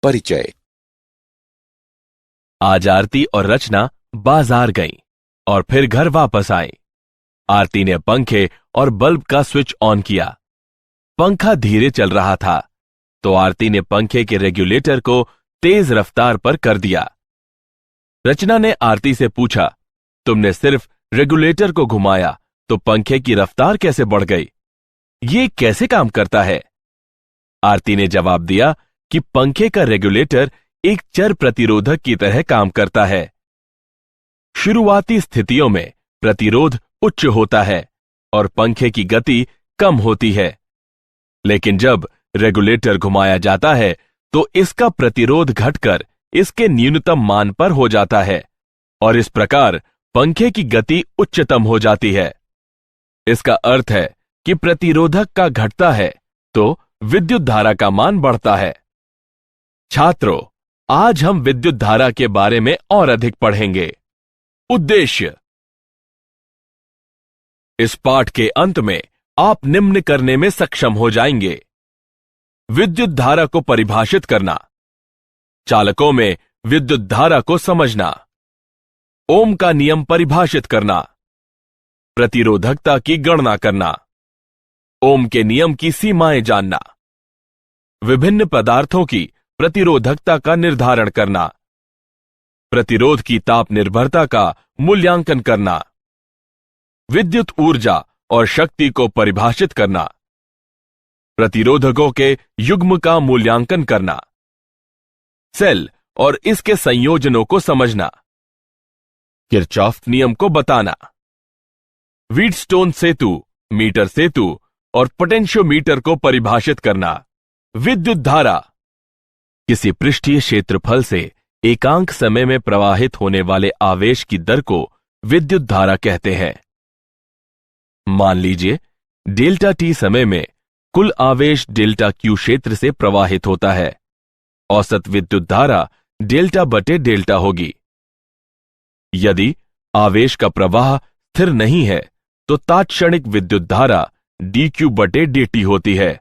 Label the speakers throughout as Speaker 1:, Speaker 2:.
Speaker 1: परिचय।
Speaker 2: आज आरती और रचना बाजार गईं और फिर घर वापस आईं। आरती ने पंखे और बल्ब का स्विच ऑन किया। पंखा धीरे चल रहा था तो आरती ने पंखे के रेगुलेटर को तेज रफ्तार पर कर दिया। रचना ने आरती से पूछा, तुमने सिर्फ रेगुलेटर को घुमाया तो पंखे की रफ्तार कैसे बढ़ गई? ये कैसे काम करता है? आरती ने जवाब दिया कि पंखे का रेगुलेटर एक चर प्रतिरोधक की तरह काम करता है। शुरुआती स्थितियों में प्रतिरोध उच्च होता है और पंखे की गति कम होती है, लेकिन जब रेगुलेटर घुमाया जाता है तो इसका प्रतिरोध घटकर इसके न्यूनतम मान पर हो जाता है और इस प्रकार पंखे की गति उच्चतम हो जाती है। इसका अर्थ है कि प्रतिरोधक का घटता है तो विद्युत धारा का मान बढ़ता है। छात्रों, आज हम विद्युत धारा के बारे में और अधिक पढ़ेंगे। उद्देश्य। इस पाठ के अंत में आप निम्न करने में सक्षम हो जाएंगे: विद्युत धारा को परिभाषित करना, चालकों में विद्युत धारा को समझना, ओम का नियम परिभाषित करना, प्रतिरोधकता की गणना करना, ओम के नियम की सीमाएं जानना, विभिन्न पदार्थों की प्रतिरोधकता का निर्धारण करना, प्रतिरोध की ताप निर्भरता का मूल्यांकन करना, विद्युत ऊर्जा और शक्ति को परिभाषित करना, प्रतिरोधकों के युग्म का मूल्यांकन करना, सेल और इसके संयोजनों को समझना, किरचॉफ नियम को बताना, व्हीटस्टोन सेतु, मीटर सेतु और पोटेंशियोमीटर को परिभाषित करना। विद्युत धारा किसी पृष्ठीय क्षेत्रफल से एकांक समय में प्रवाहित होने वाले आवेश की दर को विद्युत धारा कहते हैं। मान लीजिए डेल्टा टी समय में कुल आवेश डेल्टा क्यू क्षेत्र से प्रवाहित होता है। औसत विद्युत धारा डेल्टा बटे डेल्टा होगी। यदि आवेश का प्रवाह स्थिर नहीं है तो तात्क्षणिक विद्युत धारा dq बटे dt होती है।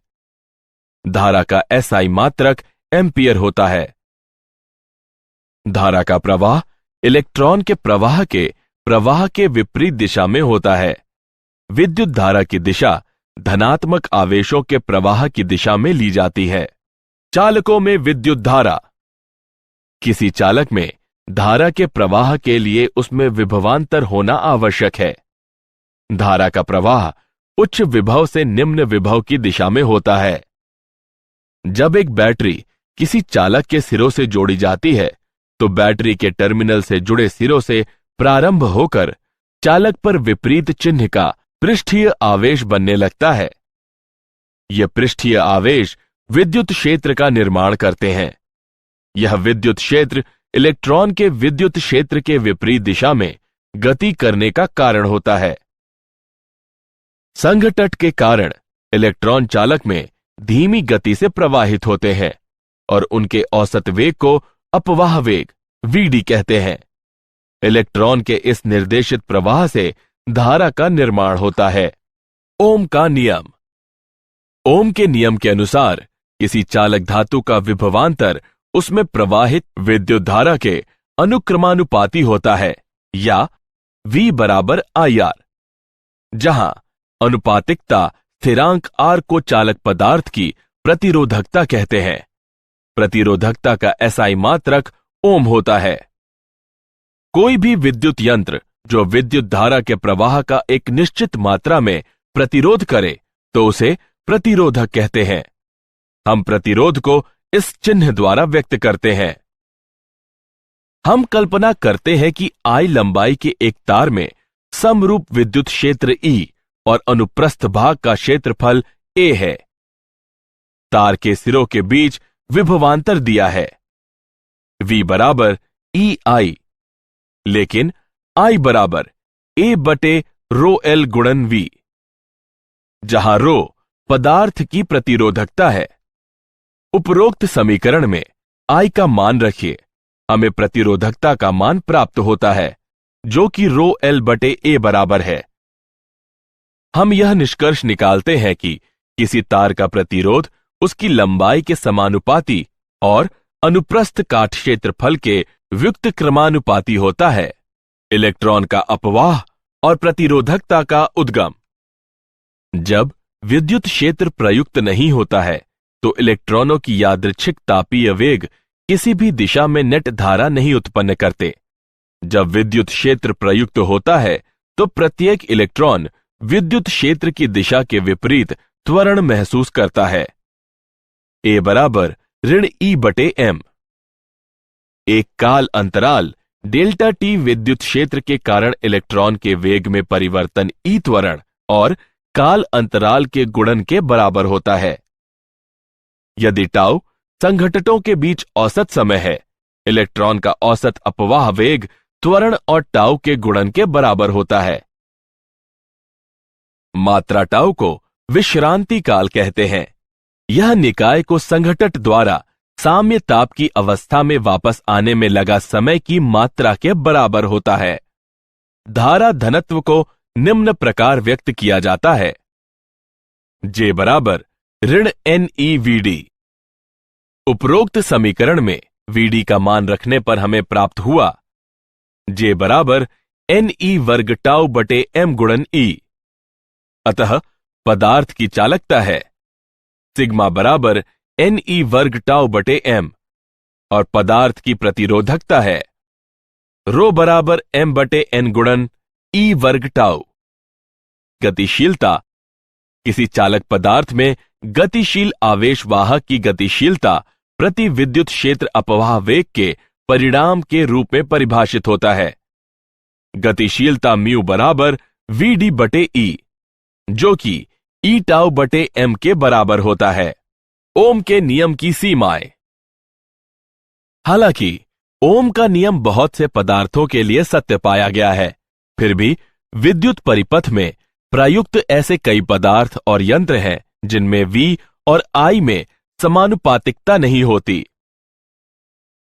Speaker 2: धारा का SI मात्रक एम्पियर होता है। धारा का प्रवाह इलेक्ट्रॉन के प्रवाह के विपरीत दिशा में होता है। विद्युत धारा की दिशा धनात्मक आवेशों के प्रवाह की दिशा में ली जाती है। चालकों में विद्युत धारा। किसी चालक में धारा के प्रवाह के लिए उसमें विभवांतर होना आवश्यक है। धारा का प्रवाह उच्च विभव से निम्न विभव की दिशा में होता है। जब एक बैटरी किसी चालक के सिरों से जोड़ी जाती है तो बैटरी के टर्मिनल से जुड़े सिरों से प्रारंभ होकर चालक पर विपरीत चिन्ह का पृष्ठीय आवेश बनने लगता है। यह पृष्ठीय आवेश विद्युत क्षेत्र का निर्माण करते हैं। यह विद्युत क्षेत्र इलेक्ट्रॉन के विद्युत क्षेत्र के विपरीत दिशा में गति करने का कारण होता है। संघटन के कारण इलेक्ट्रॉन चालक में धीमी गति से प्रवाहित होते हैं और उनके औसत वेग को अपवाह वेग Vd कहते हैं। इलेक्ट्रॉन के इस निर्देशित प्रवाह से धारा का निर्माण होता है। ओम का नियम। ओम के नियम के अनुसार किसी चालक धातु का विभवांतर उसमें प्रवाहित विद्युत धारा के अनुक्रमानुपाती होता है या V बराबर IR, जहां अनुपातिकता स्थिरांक R को चालक पदार्थ की प्रतिरोधकता कहते हैं। प्रतिरोधकता का SI मात्रक ओम होता है। कोई भी विद्युत यंत्र जो विद्युत धारा के प्रवाह का एक निश्चित मात्रा में प्रतिरोध करे तो उसे प्रतिरोधक कहते हैं। हम प्रतिरोध को इस चिन्ह द्वारा व्यक्त करते हैं। हम कल्पना करते हैं कि I लंबाई के एक तार में समरूप विद्युत क्षेत्र E और अनुप्रस्थ भाग का क्षेत्रफल A है। तार के सिरों के बीच विभवांतर दिया है V बराबर EI, लेकिन I बराबर A बटे रो L गुणन V, जहां रो पदार्थ की प्रतिरोधकता है। उपरोक्त समीकरण में I का मान रखिए, हमें प्रतिरोधकता का मान प्राप्त होता है जो कि रो L बटे A बराबर है। हम यह निष्कर्ष निकालते हैं कि किसी तार का प्रतिरोध उसकी लंबाई के समानुपाती और अनुप्रस्थ काट क्षेत्रफल के व्युक्त क्रमानुपाती होता है। इलेक्ट्रॉन का अपवाह और प्रतिरोधकता का उद्गम। जब विद्युत क्षेत्र प्रयुक्त नहीं होता है तो इलेक्ट्रॉनों की यादृच्छिक तापीय वेग किसी भी दिशा में नेट धारा नहीं उत्पन्न करते। जब विद्युत क्षेत्र प्रयुक्त होता है तो प्रत्येक इलेक्ट्रॉन विद्युत क्षेत्र की दिशा के विपरीत त्वरण महसूस करता है। ए बराबर ऋण E/m। एक काल अंतराल डेल्टा टी विद्युत क्षेत्र के कारण इलेक्ट्रॉन के वेग में परिवर्तन ई त्वरण और काल अंतराल के गुणन के बराबर होता है। यदि टाउ संघटकों के बीच औसत समय है, इलेक्ट्रॉन का औसत अपवाह वेग त्वरण और टाउ के गुणन के बराबर होता है। मात्रा टाउ को विश्रांति काल कहते हैं। यह निकाय को संघटक द्वारा साम्य ताप की अवस्था में वापस आने में लगा समय की मात्रा के बराबर होता है। धारा घनत्व को निम्न प्रकार व्यक्त किया जाता है। J बराबर ऋण NeVd। उपरोक्त समीकरण में Vd का मान रखने पर हमें प्राप्त हुआ J बराबर Ne वर्ग टाउ बटे m गुणन E। अतः पदार्थ की चालकता है सिग्मा बराबर Ne वर्ग टाउ बटे m और पदार्थ की प्रतिरोधकता है रो बराबर m बटे n गुणन E वर्ग टाउ। गतिशीलता किसी चालक पदार्थ में गतिशील आवेश वाहक की गतिशीलता प्रति विद्युत क्षेत्र अपवाह वेग के परिणाम के रूप में परिभाषित होता है। गतिशीलता म्यू बराबर Vd बटे E, जो कि E टाउ बटे m के बराबर होता है। ओम के नियम की सीमाएं। हालांकि ओम का नियम बहुत से पदार्थों के लिए सत्य पाया गया है, फिर भी विद्युत परिपथ में प्रयुक्त ऐसे कई पदार्थ और यंत्र हैं जिनमें V और I में समानुपातिकता नहीं होती।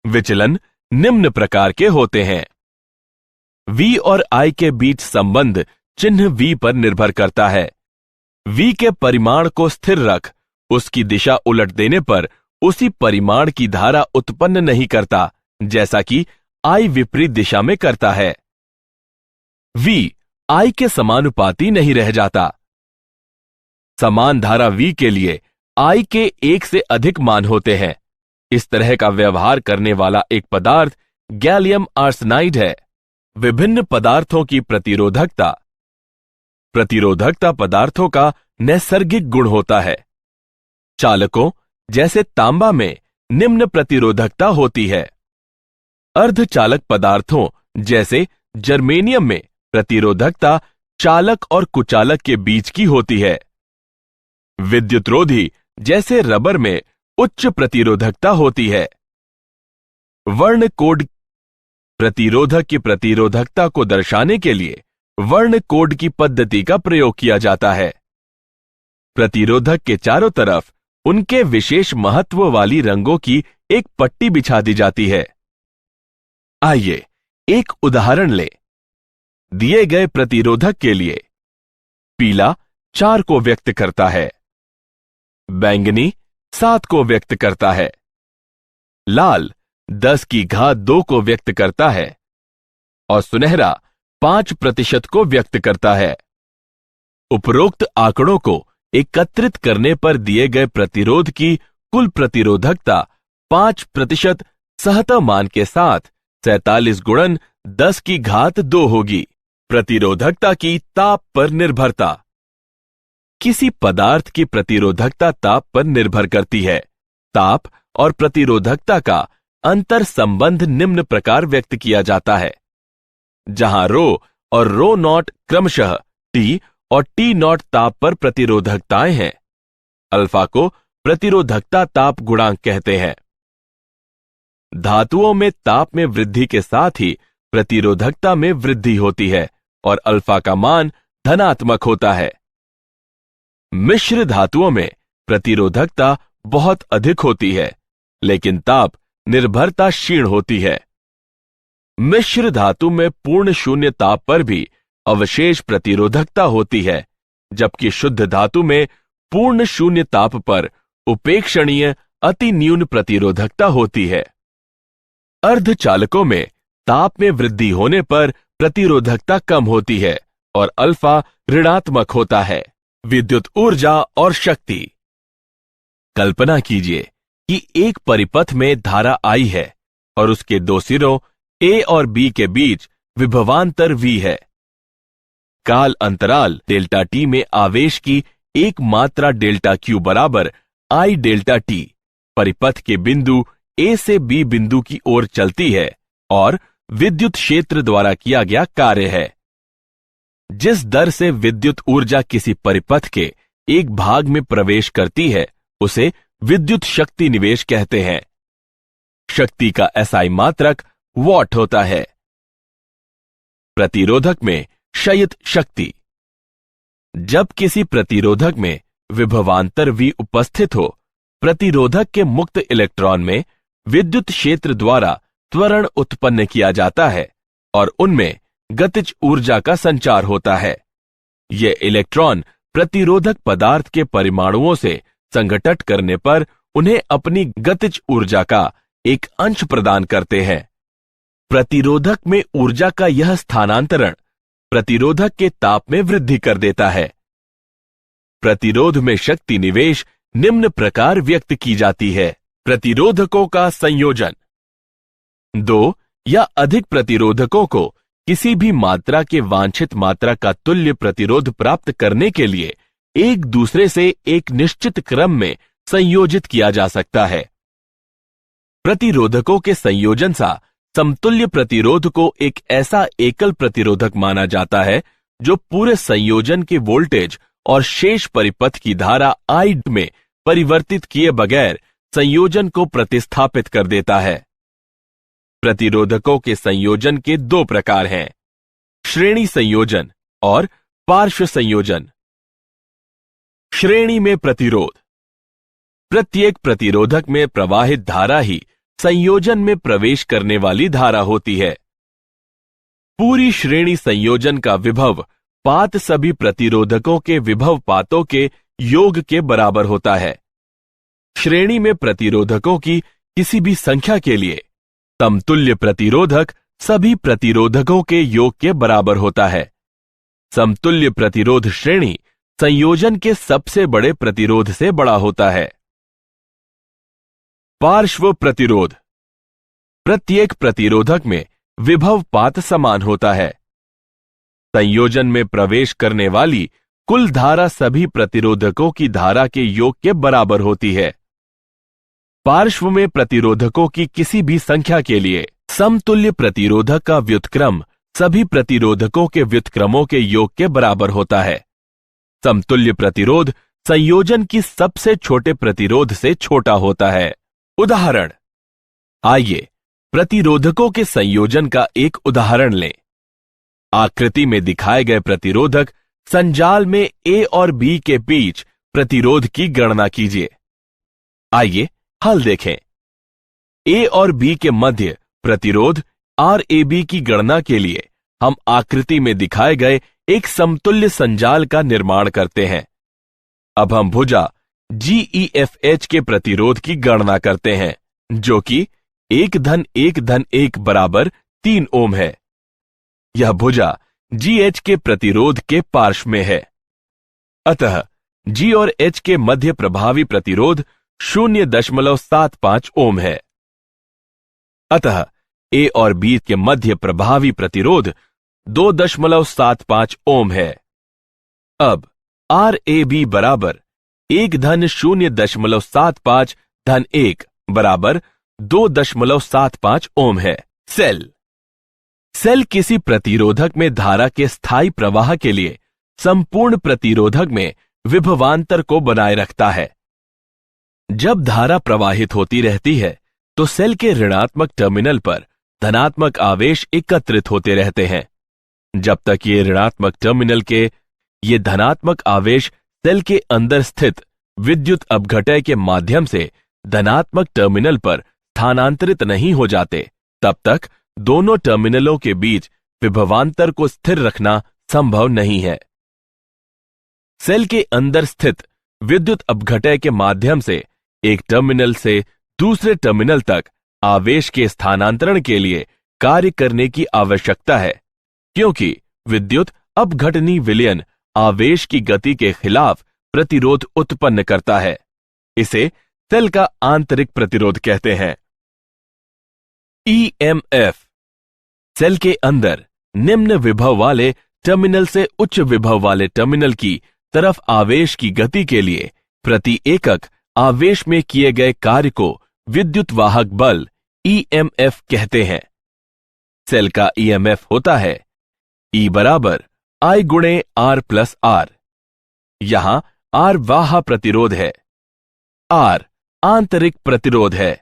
Speaker 2: विचलन निम्न प्रकार के होते हैं। V और I के बीच संबंध चिन्ह V पर निर्भर करता है। V के परिमाण को स्थिर रख उसकी दिशा उलट देने पर उसी परिमाण की धारा उत्पन्न नहीं करता, जैसा कि I विपरीत दिशा में करता है। V I के समानुपाती नहीं रह जाता। समान धारा V के लिए I के एक से अधिक मान होते हैं। इस तरह का व्यवहार करने वाला एक पदार्थ गैलियम आर्सेनाइड है। विभिन्न पदार्थों की प्रतिरोधकता। प्रतिरोधकता पदार्थों का नैसर्गिक गुण होता है। चालकों जैसे तांबा में निम्न प्रतिरोधकता होती है। अर्धचालक पदार्थों जैसे जर्मेनियम में प्रतिरोधकता चालक और कुचालक के बीच की होती है। विद्युतरोधी जैसे रबर में उच्च प्रतिरोधकता होती है। वर्ण कोड प्रतिरोधक की प्रतिरोधकता को दर्शाने के लिए वर्ण कोड की पद्धति का प्रयोग किया जाता है। प्रतिरोधक के चारों तरफ उनके विशेष महत्व वाली रंगों की एक पट्टी बिछा दी जाती है। आइए एक उदाहरण लें। दिए गए प्रतिरोधक के लिए पीला 4 को व्यक्त करता है, बैंगनी 7 को व्यक्त करता है, लाल 10 की घात 2 को व्यक्त करता है और सुनहरा 5% को व्यक्त करता है। उपरोक्त आंकड़ों को एकत्रित करने पर दिए गए प्रतिरोध की कुल प्रतिरोधकता 5% सहत मान के साथ 47 गुणन 10 की घात 2 होगी। प्रतिरोधकता की ताप पर निर्भरता। किसी पदार्थ की प्रतिरोधकता ताप पर निर्भर करती है। ताप और प्रतिरोधकता का अंतर संबंध निम्न प्रकार व्यक्त किया जाता है, जहां रो और रो नॉट क्रमशः T और T नॉट ताप पर प्रतिरोधकताएं हैं। अल्फा को प्रतिरोधकता ताप गुणांक कहते हैं। धातुओं में ताप में वृद्धि के साथ ही प्रतिरोधकता में वृद्धि होती है और अल्फा का मान धनात्मक होता है। मिश्र धातुओं में प्रतिरोधकता बहुत अधिक होती है, लेकिन ताप निर्भरता क्षीण होती है। मिश्र धातु में पूर्ण शून्य ताप पर भी अवशेष प्रतिरोधकता होती है, जबकि शुद्ध धातु में पूर्ण शून्य ताप पर उपेक्षणीय अति न्यून प्रतिरोधकता होती है। अर्धचालकों में ताप में वृद्धि होने पर प्रतिरोधकता कम होती है और अल्फा ऋणात्मक होता है। विद्युत ऊर्जा और शक्ति। कल्पना कीजिए कि एक परिपथ में धारा I है और उसके दो सिरों A और B के बीच विभवांतर V है। काल अंतराल डेल्टा T में आवेश की एक मात्रा डेल्टा Q बराबर I डेल्टा T परिपथ के बिंदु A से B बिंदु की ओर चलती है और विद्युत क्षेत्र द्वारा किया गया कार्य है। जिस दर से विद्युत ऊर्जा किसी परिपथ के एक भाग में प्रवेश करती है उसे विद्युत शक्ति निवेश कहते हैं। शक्ति का SI मात्रक वॉट होता है। प्रतिरोधक में क्षयित शक्ति। जब किसी प्रतिरोधक में विभवांतर V उपस्थित हो, प्रतिरोधक के मुक्त इलेक्ट्रॉन में विद्युत क्षेत्र द्वारा त्वरण उत्पन्न किया जाता है और उनमें गतिज ऊर्जा का संचार होता है। ये इलेक्ट्रॉन प्रतिरोधक पदार्थ के परमाणुओं से संघटन करने पर उन्हें अपनी गतिज ऊर्जा का एक अंश प्रदान करते हैं। प्रतिरोधक में ऊर्जा का यह स्थानांतरण प्रतिरोधक के ताप में वृद्धि कर देता है। प्रतिरोध में शक्ति निवेश निम्न प्रकार व्यक्त की जाती है। प्रतिरोधकों का संयोजन। दो या अधिक प्रतिरोधकों को किसी भी मात्रा के वांछित मात्रा का तुल्य प्रतिरोध प्राप्त करने के लिए एक दूसरे से एक निश्चित क्रम में संयोजित किया जा सकता है। प्रतिरोधकों के संयोजन सा समतुल्य प्रतिरोध को एक ऐसा एकल प्रतिरोधक माना जाता है जो पूरे संयोजन के वोल्टेज और शेष परिपथ की धारा I में परिवर्तित किए बगैर संयोजन को प्रतिस्थापित कर देता है। प्रतिरोधकों के संयोजन के दो प्रकार हैं, श्रेणी संयोजन और पार्श्व संयोजन। श्रेणी में प्रतिरोध। प्रत्येक प्रतिरोधक में प्रवाहित धारा ही संयोजन में प्रवेश करने वाली धारा होती है। पूरी श्रेणी संयोजन का विभव पात सभी प्रतिरोधकों के विभव पातों के योग के बराबर होता है। श्रेणी में प्रतिरोधकों की किसी भी संख्या के लिए समतुल्य प्रतिरोधक सभी प्रतिरोधकों के योग के बराबर होता है। समतुल्य प्रतिरोध श्रेणी संयोजन के सबसे बड़े प्रतिरोध से बड़ा होता है। पार्श्व प्रतिरोध। प्रत्येक प्रतिरोधक में विभव पात समान होता है। संयोजन में प्रवेश करने वाली कुल धारा सभी प्रतिरोधकों की धारा के योग के बराबर होती है। पार्श्व में प्रतिरोधकों की किसी भी संख्या के लिए समतुल्य प्रतिरोधक का व्युत्क्रम सभी प्रतिरोधकों के व्युत्क्रमों के योग के बराबर होता है। समतुल्य प्रतिरोध संयोजन की सबसे छोटे प्रतिरोध से छोटा होता है। उदाहरण। आइए प्रतिरोधकों के संयोजन का एक उदाहरण लें। आकृति में दिखाए गए प्रतिरोधक संजाल में A और B के बीच प्रतिरोध की गणना कीजिए। आइए हल देखें। A और B के मध्य प्रतिरोध RAB की गणना के लिए हम आकृति में दिखाए गए एक समतुल्य संजाल का निर्माण करते हैं। अब हम भुजा GEFH के प्रतिरोध की गणना करते हैं, जो कि 1-1-1 बराबर 3 ओम है। यह भुजा GH के प्रतिरोध के पार्श्व में है। अतः G और H के मध्य प्रभावी प्रतिरोध 0.75 ओम है। अतः A और B के मध्य प्रभावी प्रतिरोध 2.75 ओम है। अब RAB बराबर 1-0.75-1 बराबर 2.75 ओम है। सेल किसी प्रतिरोधक में धारा के स्थायी प्रवाह के लिए संपूर्ण प्रतिरोधक में विभवांतर को बनाए रखता है। जब धारा प्रवाहित होती रहती है तो सेल के ऋणात्मक टर्मिनल पर धनात्मक आवेश एकत्रित होते रहते हैं। जब तक ये ऋणात्मक टर्मिनल के ये धनात्मक आवेश सेल के अंदर स्थित विद्युत अपघटय के माध्यम से धनात्मक टर्मिनल पर स्थानांतरित नहीं हो जाते, तब तक दोनों टर्मिनलों के बीच विभवांतर को स्थिर रखना संभव नहीं है। सेल के अंदर स्थित विद्युत अपघटय के माध्यम से एक टर्मिनल से दूसरे टर्मिनल तक आवेश के स्थानांतरण के लिए कार्य करने की आवश्यकता है, क्योंकि विद्युत अपघटनी विलयन आवेश की गति के खिलाफ प्रतिरोध उत्पन्न करता है। इसे सेल का आंतरिक प्रतिरोध कहते हैं। ईएमएफ सेल के अंदर निम्न विभव वाले टर्मिनल से उच्च विभव वाले टर्मिनल की तरफ आवेश की गति के लिए प्रति एकक आवेश में किए गए कार्य को विद्युत वाहक बल ईएमएफ कहते हैं। सेल का ईएमएफ होता है E बराबर I गुणे R प्लस R। यहां R वाह प्रतिरोध है, R आंतरिक प्रतिरोध है,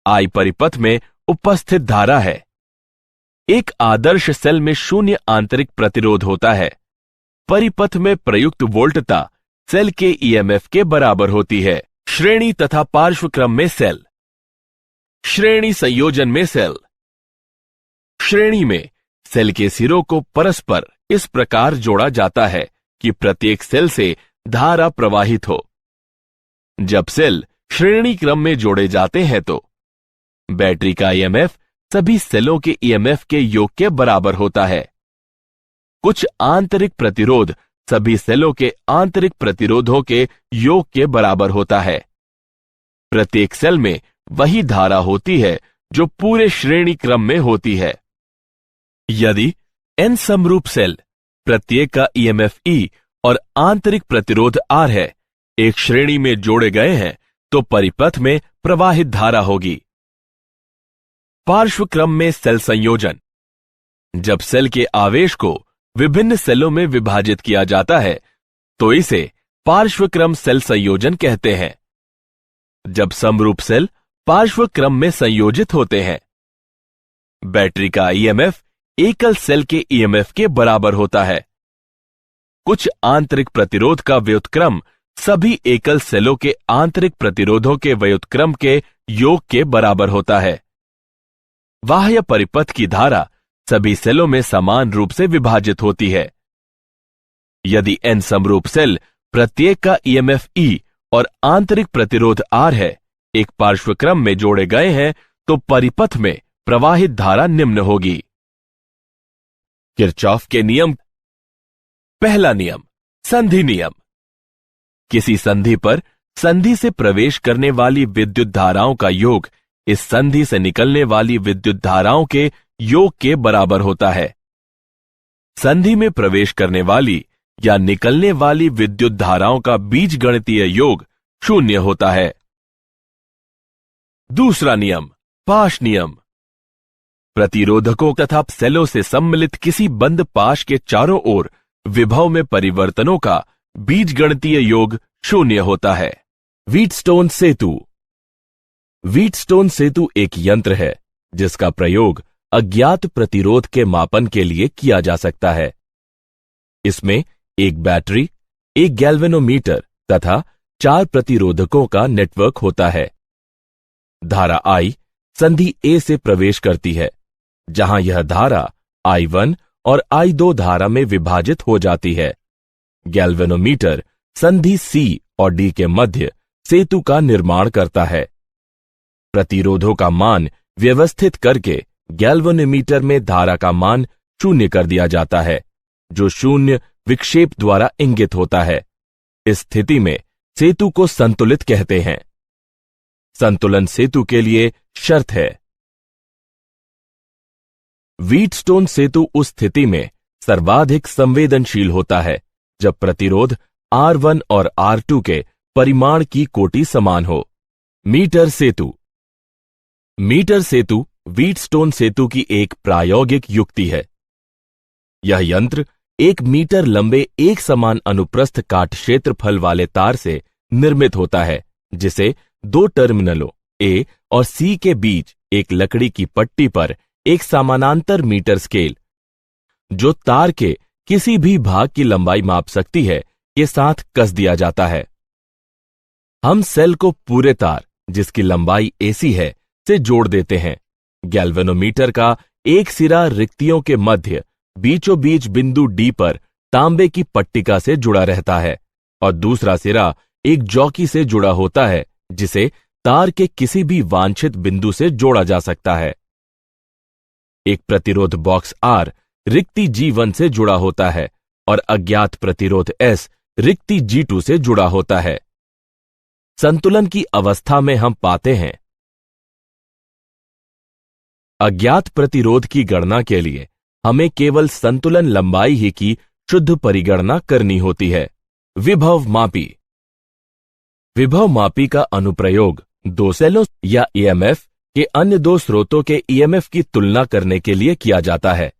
Speaker 2: I परिपथ में उपस्थित धारा है। एक आदर्श सेल में शून्य आंतरिक प्रतिरोध होता है। परिपथ में प्रयुक्त वोल्टता सेल के ईएमएफ के बराबर होती है। श्रेणी तथा पार्श्वक्रम में सेल। श्रेणी संयोजन में सेल। श्रेणी में सेल के सिरों को परस्पर इस प्रकार जोड़ा जाता है कि प्रत्येक सेल से धारा प्रवाहित हो। जब सेल श्रेणी क्रम में जोड़े जाते हैं तो बैटरी का ईएमएफ सभी सेलों के ईएमएफ के योग के बराबर होता है। कुछ आंतरिक प्रतिरोध सभी सेलों के आंतरिक प्रतिरोधों के योग के बराबर होता है। प्रत्येक सेल में वही धारा होती है जो पूरे श्रेणी क्रम में होती है। यदि n समरूप सेल प्रत्येक का ईएमएफ E और आंतरिक प्रतिरोध R है, एक श्रेणी में जोड़े गए हैं, तो परिपथ में प्रवाहित धारा होगी। पार्श्वक्रम में सेल संयोजन। जब सेल के आवेश को विभिन्न सेलों में विभाजित किया जाता है तो इसे पार्श्वक्रम सेल संयोजन कहते हैं। जब समरूप सेल पार्श्वक्रम में संयोजित होते हैं, बैटरी का ईएमएफ एकल सेल के ईएमएफ के बराबर होता है। कुछ आंतरिक प्रतिरोध का व्युत्क्रम सभी एकल सेलों के आंतरिक प्रतिरोधों के व्युत्क्रम के योग के बराबर होता है। बाह्य परिपथ की धारा सभी सेलों में समान रूप से विभाजित होती है। यदि n समरूप सेल प्रत्येक का ईएमएफ E और आंतरिक प्रतिरोध R है, एक पार्श्वक्रम में जोड़े गए हैं, तो परिपथ में प्रवाहित धारा निम्न होगी। किरचॉफ के नियम। पहला नियम, संधि नियम। किसी संधि पर संधि से प्रवेश करने वाली विद्युत धाराओं का योग इस संधि से निकलने वाली विद्युत धाराओं के योग के बराबर होता है। संधि में प्रवेश करने वाली या निकलने वाली विद्युत धाराओं का बीजगणितीय योग 0 होता है। दूसरा नियम, पाश नियम। प्रतिरोधकों तथा सेलों से सम्मिलित किसी बंद पाश के चारों ओर विभव में परिवर्तनों का बीजगणितीय योग 0 होता है। व्हीटस्टोन सेतु। व्हीटस्टोन सेतु एक यंत्र है जिसका प्रयोग अज्ञात प्रतिरोध के मापन के लिए किया जा सकता है। इसमें एक बैटरी, एक गैल्वेनोमीटर तथा 4 प्रतिरोधकों का नेटवर्क होता है। धारा I संधि A से प्रवेश करती है, जहां यह धारा I1 और I2 धारा में विभाजित हो जाती है। गैल्वेनोमीटर संधि C और D के मध्य सेतु का निर्माण करता है। प्रतिरोधों का मान व्यवस्थित करके गैल्वेनोमीटर में धारा का मान 0 कर दिया जाता है, जो 0 विक्षेप द्वारा इंगित होता है। इस स्थिति में सेतु को संतुलित कहते हैं। संतुलन सेतु के लिए शर्त है। व्हीटस्टोन सेतु उस स्थिति में सर्वाधिक संवेदनशील होता है जब प्रतिरोध R1 और R2 के परिमाण की कोटि समान हो। मीटर सेतु। मीटर सेतु व्हीटस्टोन सेतु की एक प्रायोगिक युक्ति है। यह यंत्र 1 मीटर लंबे एक समान अनुप्रस्थ काट क्षेत्रफल वाले तार से निर्मित होता है, जिसे 2 टर्मिनलों A और C के बीच एक लकड़ी की पट्टी पर एक समानांतर मीटर स्केल, जो तार के किसी भी भाग की लंबाई माप सकती है, के साथ कस दिया जाता है। हम सेल को पूरे तार, जिसकी लंबाई AC है, से जोड़ देते हैं। गैल्वेनोमीटर का एक सिरा रिक्तियों के मध्य बीचों बीच बिंदु D पर तांबे की पट्टिका से जुड़ा रहता है और दूसरा सिरा एक जॉकी से जुड़ा होता है, जिसे तार के किसी भी वांछित बिंदु से जोड़ा जा सकता है। एक प्रतिरोध बॉक्स R रिक्ति G1 से जुड़ा होता है और अज्ञात प्रतिरोध S रिक्ति G2 से जुड़ा होता है। संतुलन की अवस्था में हम पाते हैं अज्ञात प्रतिरोध की गणना के लिए हमें केवल संतुलन लंबाई ही की शुद्ध परिगणना करनी होती है। विभव मापी। विभव मापी का अनुप्रयोग दो सेलों या ईएमएफ के अन्य दो स्रोतों के ईएमएफ की तुलना करने के लिए किया जाता है।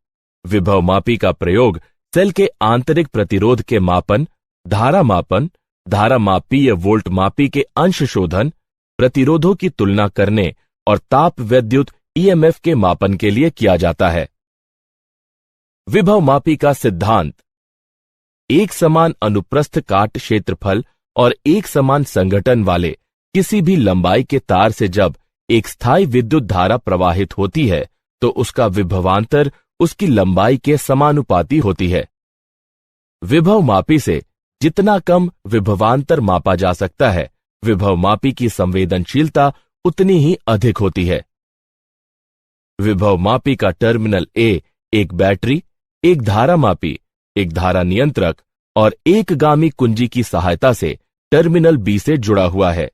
Speaker 2: विभव मापी का प्रयोग सेल के आंतरिक प्रतिरोध के मापन, धारा मापीय वोल्ट मापी के अंश शोधन, प्रतिरोधों की तुलना करने और ताप विद्युत ईएमएफ के मापन के लिए किया जाता है। विभव मापी का सिद्धांत। एक समान अनुप्रस्थ काट क्षेत्रफल और एक समान संघटन वाले किसी भी लंबाई के तार से जब एक स्थायी विद्युत धारा प्रवाहित होती है तो उसका विभवांतर उसकी लंबाई के समानुपाती होती है। विभव मापी से जितना कम विभवांतर मापा जा सकता है, विभव मापी की संवेदनशीलता उतनी ही अधिक होती है। विभव मापी का टर्मिनल A एक बैटरी, एक धारा मापी, एक धारा नियंत्रक और एक गामी कुंजी की सहायता से टर्मिनल B से जुड़ा हुआ है।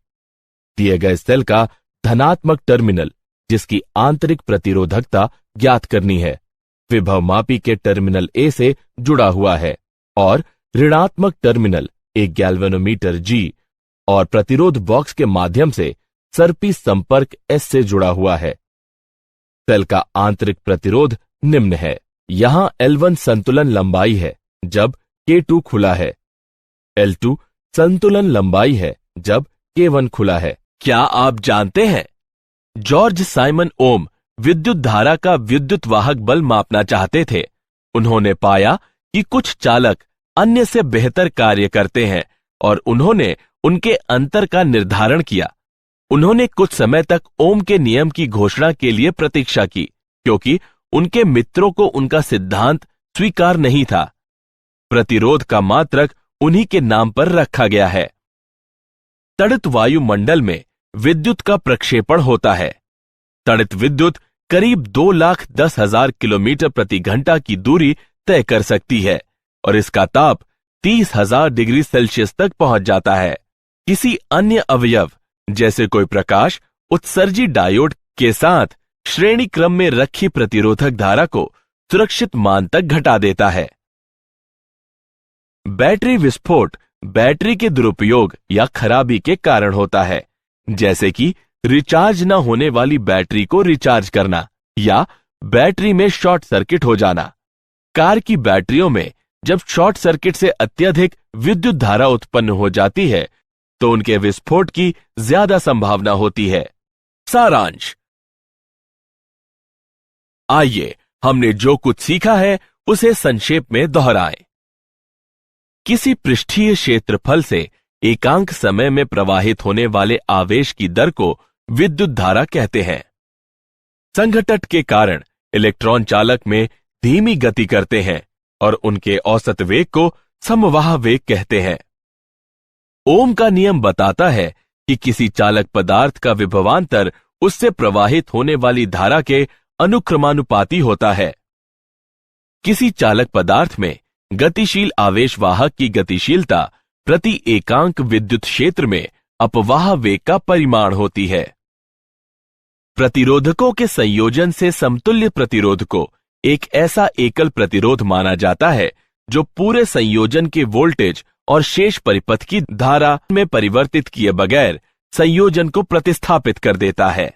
Speaker 2: दिए गए सेल का धनात्मक टर्मिनल, जिसकी आंतरिक प्रतिरोधकता ज्ञात करनी है, विभव मापी के टर्मिनल A से जुड़ा हुआ है और ऋणात्मक टर्मिनल एक गैल्वेनोमीटर G और प्रतिरोध बॉक्स के माध्यम से सर्पी संपर्क S से जुड़ा हुआ है। सेल का आंतरिक प्रतिरोध निम्न है। यहां L1 संतुलन लंबाई है जब K2 खुला है, L2 संतुलन लंबाई है जब K1 खुला है। क्या आप जानते हैं जॉर्ज साइमन ओम विद्युत धारा का विद्युत वाहक बल मापना चाहते थे। उन्होंने पाया कि कुछ चालक अन्य से बेहतर कार्य करते हैं और उन्होंने उनके अंतर का निर्धारण किया। उन्होंने कुछ समय तक ओम के नियम की घोषणा के लिए प्रतीक्षा की, क्योंकि उनके मित्रों को उनका सिद्धांत स्वीकार नहीं था। प्रतिरोध का मात्रक उन्हीं के नाम पर रखा गया है। तड़ित वायुमंडल में विद्युत का प्रक्षेपण होता है। तड़ित विद्युत करीब 2,10,000 किलोमीटर प्रति घंटा की दूरी तय कर सकती है और इसका ताप 30,000 डिग्री सेल्सियस तक पहुंच जाता है। किसी अन्य अवयव जैसे कोई प्रकाश उत्सर्जी डायोड के साथ श्रेणी क्रम में रखी प्रतिरोधक धारा को सुरक्षित मान तक घटा देता है। बैटरी विस्फोट बैटरी के दुरुपयोग या खराबी के कारण होता है, जैसे कि रिचार्ज न होने वाली बैटरी को रिचार्ज करना या बैटरी में शॉर्ट सर्किट हो जाना। कार की बैटरियों में जब शॉर्ट सर्किट से अत्यधिक विद्युत धारा उत्पन्न हो जाती है तो उनके विस्फोट की ज्यादा संभावना होती है। सारांश। आइए हमने जो कुछ सीखा है उसे संक्षेप में दोहराएं। किसी पृष्ठीय क्षेत्रफल से एकांक समय में प्रवाहित होने वाले आवेश की दर को विद्युत धारा कहते हैं। संघटन के कारण इलेक्ट्रॉन चालक में धीमी गति करते हैं और उनके औसत वेग को समवाह वेग कहते हैं। ओम का नियम बताता है कि किसी चालक पदार्थ का विभवांतर उससे प्रवाहित होने वाली धारा के अनुक्रमानुपाती होता है। किसी चालक पदार्थ में गतिशील आवेश वाहक की गतिशीलता प्रति एकांक विद्युत क्षेत्र में अपवाह वेग का परिमाण होती है। प्रतिरोधकों के संयोजन से समतुल्य प्रतिरोध को एक ऐसा एकल प्रतिरोध माना जाता है जो पूरे संयोजन के वोल्टेज और शेष परिपथ की धारा में परिवर्तित किए बगैर संयोजन को प्रतिस्थापित कर देता है।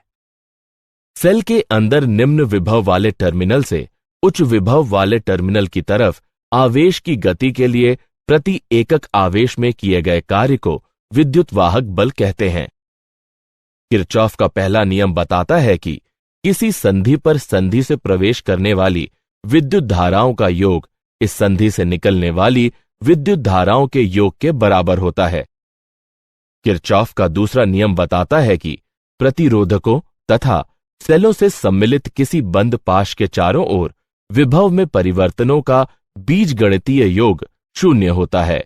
Speaker 2: सेल के अंदर निम्न विभव वाले टर्मिनल से उच्च विभव वाले टर्मिनल की तरफ आवेश की गति के लिए प्रति एकक आवेश में किए गए कार्य को विद्युत वाहक बल कहते हैं। किरचॉफ का पहला नियम बताता है कि किसी संधि पर संधि से प्रवेश करने वाली विद्युत धाराओं का योग इस संधि से निकलने वाली विद्युत धाराओं के योग के बराबर होता है। किरचॉफ का दूसरा नियम बताता है कि प्रतिरोधकों तथा सेलों से सम्मिलित किसी बंद पाश के चारों ओर विभव में परिवर्तनों का बीजगणितीय योग 0 होता है।